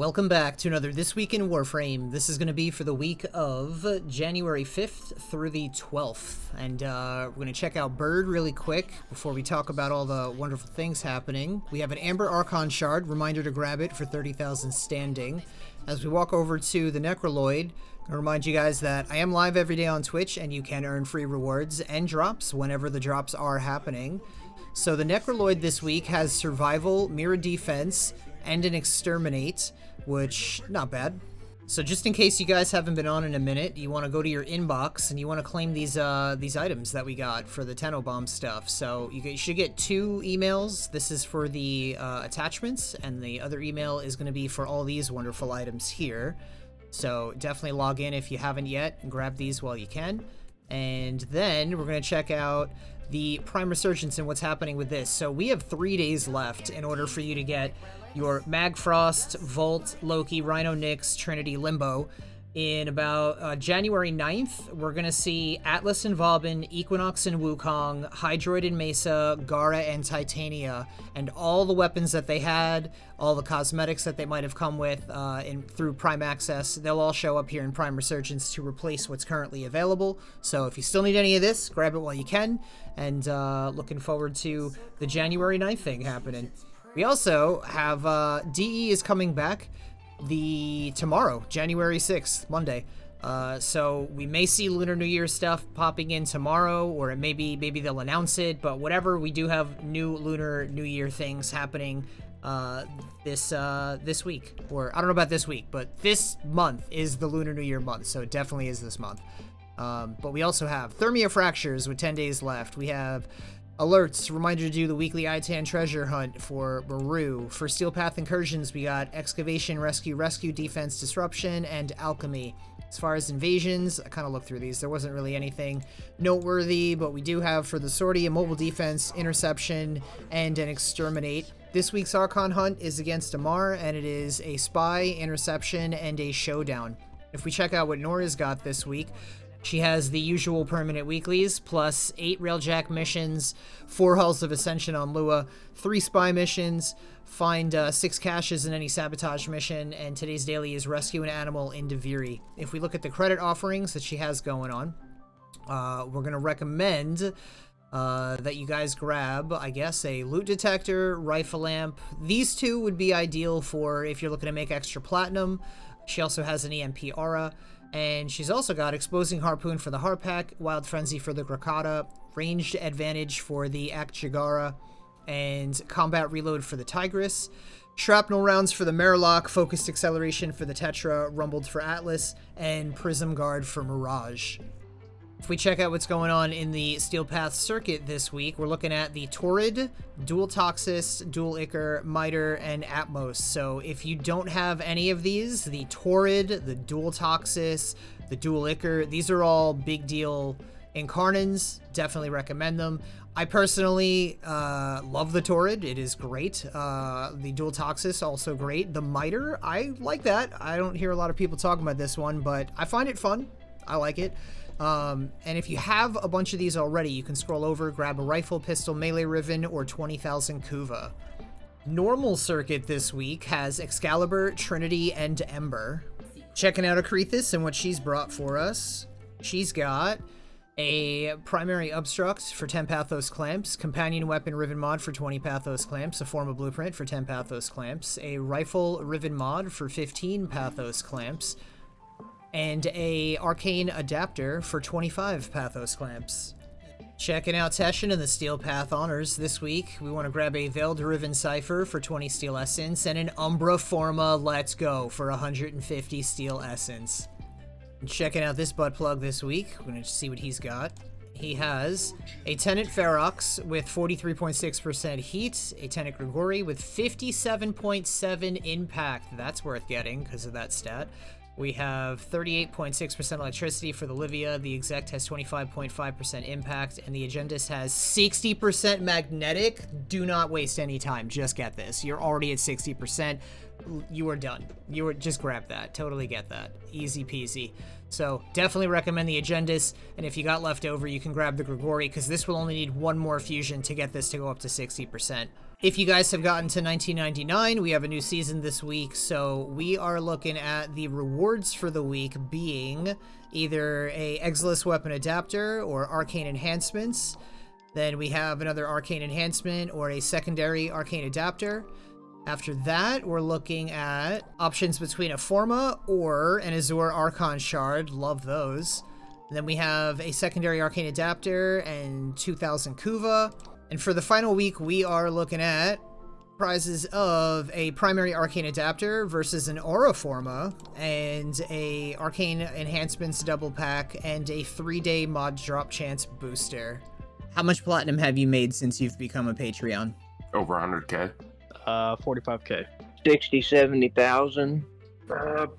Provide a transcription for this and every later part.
Welcome back to another This Week in Warframe. This is going to be for the week of January 5th through the 12th. And we're going to check out Bird really quick before we talk about all the wonderful things happening. We have an Amber Archon Shard, reminder to grab it for 30,000 standing. As we walk over to the Necroloid, I'm going to remind you guys that I am live every day on Twitch and you can earn free rewards and drops whenever the drops are happening. So the Necroloid this week has Survival, Mirror Defense, and an Exterminate, which, not bad. So just in case you guys haven't been on in a minute, you want to go to your inbox and you want to claim these items that we got for the Tenobomb stuff. So you should get 2 emails. This is for the attachments, and the other email is going to be for all these wonderful items here. So definitely log in if you haven't yet and grab these while you can. And then we're going to check out the Prime Resurgence and what's happening with this. So we have 3 days left in order for you to get your Magfrost, Volt, Loki, Rhino Nyx, Trinity, Limbo. In about January 9th, we're going to see Atlas and Vauban, Equinox and Wukong, Hydroid and Mesa, Gara and Titania, and all the weapons that they had, all the cosmetics that they might have come with through Prime Access, they'll all show up here in Prime Resurgence to replace what's currently available. So if you still need any of this, grab it while you can, and looking forward to the January 9th thing happening. We also have DE is coming back tomorrow, January 6th, Monday. So we may see Lunar New Year stuff popping in tomorrow, or maybe they'll announce it, but whatever, we do have new Lunar New Year things happening this week. Or I don't know about this week, but this month is the Lunar New Year month, so it definitely is this month. But we also have Thermia Fractures with 10 days left. We have alerts, reminder to do the weekly ITAN treasure hunt for Maru. For Steel Path Incursions, we got Excavation, Rescue, Defense, Disruption, and Alchemy. As far as invasions, I kind of looked through these. There wasn't really anything noteworthy, but we do have for the Sortie a Mobile Defense, Interception, and an Exterminate. This week's Archon hunt is against Amar, and it is a Spy, Interception, and a Showdown. If we check out what Nora's got this week, she has the usual permanent weeklies, plus 8 Railjack missions, 4 Hulls of Ascension on Lua, 3 Spy missions, find 6 caches in any sabotage mission, and today's daily is Rescue an Animal in Deviri. If we look at the credit offerings that she has going on, we're going to recommend that you guys grab, I guess, a Loot Detector, Rifle Lamp. These 2 would be ideal for if you're looking to make extra platinum. She also has an EMP Aura. And she's also got Exposing Harpoon for the Harpack, Wild Frenzy for the Grakata, Ranged Advantage for the Akjagara, and Combat Reload for the Tigris, Shrapnel Rounds for the Merlock, Focused Acceleration for the Tetra, Rumbled for Atlas, and Prism Guard for Mirage. If we check out what's going on in the Steel Path circuit this week, we're looking at the Torrid, Dual Toxis, Dual Ichor, Miter, and Atmos. So if you don't have any of these, the Torrid, the Dual Toxis, the Dual Ichor, these are all big deal Incarnans. Definitely recommend them. I personally love the Torrid. It is great. The Dual Toxis, also great. The Miter, I like that. I don't hear a lot of people talking about this one, but I find it fun. I like it. And if you have a bunch of these already, you can scroll over, grab a rifle, pistol, melee riven, or 20,000 Kuva. Normal circuit this week has Excalibur, Trinity, and Ember. Checking out Akrithis and what she's brought for us. She's got a primary obstruct for 10 Pathos Clamps, companion weapon riven mod for 20 Pathos Clamps, a form of blueprint for 10 Pathos Clamps, a rifle riven mod for 15 Pathos Clamps, and a arcane adapter for 25 Pathos Clamps. Checking out Teshin and the Steel Path honors this week. We want to grab a Veiled Riven Cipher for 20 Steel Essence and an Umbra Forma Let's Go for 150 Steel Essence. And checking out this butt plug this week, we're going to see what he's got. He has a Tenant Ferox with 43.6% heat, a Tenant Grigori with 57.7 impact. That's worth getting because of that stat. We have 38.6% electricity for the Livia, the Exect has 25.5% impact, and the Agendus has 60% magnetic. Do not waste any time, just get this. You're already at 60%. You are done. Just grab that. Totally get that. Easy peasy. So definitely recommend the Agendus, and if you got left over, you can grab the Grigori, because this will only need 1 more fusion to get this to go up to 60%. If you guys have gotten to 1999, we have a new season this week, so we are looking at the rewards for the week being either a Exilus weapon adapter or arcane enhancements. Then we have another arcane enhancement or a secondary arcane adapter. After that, we're looking at options between a Forma or an Azure Archon Shard. Love those. And then we have a secondary arcane adapter and 2,000 Kuva. And for the final week, we are looking at prizes of a primary arcane adapter versus an aura forma and a arcane enhancements double pack and a 3-day mod drop chance booster. How much platinum have you made since you've become a Patreon? Over 100K. 45K. 60, 70,000.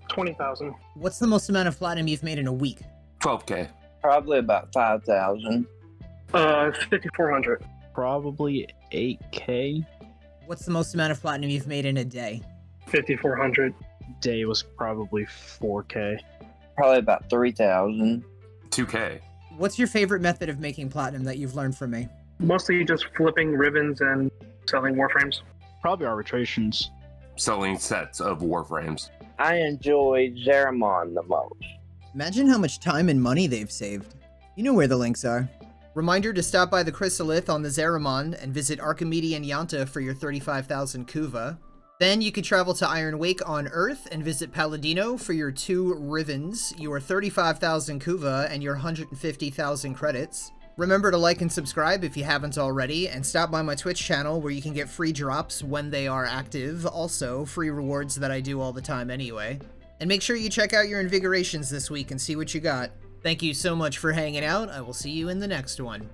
20,000. What's the most amount of platinum you've made in a week? 12K. Probably about 5,000. 5,400. Probably 8K. What's the most amount of platinum you've made in a day? 5,400. Day was probably 4K. Probably about 3,000. 2K. What's your favorite method of making platinum that you've learned from me? Mostly just flipping ribbons and selling warframes. Probably arbitrations. Selling sets of Warframes. I enjoy Zeramon the most. Imagine how much time and money they've saved. You know where the links are. Reminder to stop by the Chrysalith on the Zeramon and visit Archimede and Yanta for your 35,000 Kuva. Then you could travel to Iron Wake on Earth and visit Palladino for your 2 Rivens, your 35,000 Kuva, and your 150,000 credits. Remember to like and subscribe if you haven't already, and stop by my Twitch channel where you can get free drops when they are active, also free rewards that I do all the time anyway. And make sure you check out your Invigorations this week and see what you got. Thank you so much for hanging out. I will see you in the next one.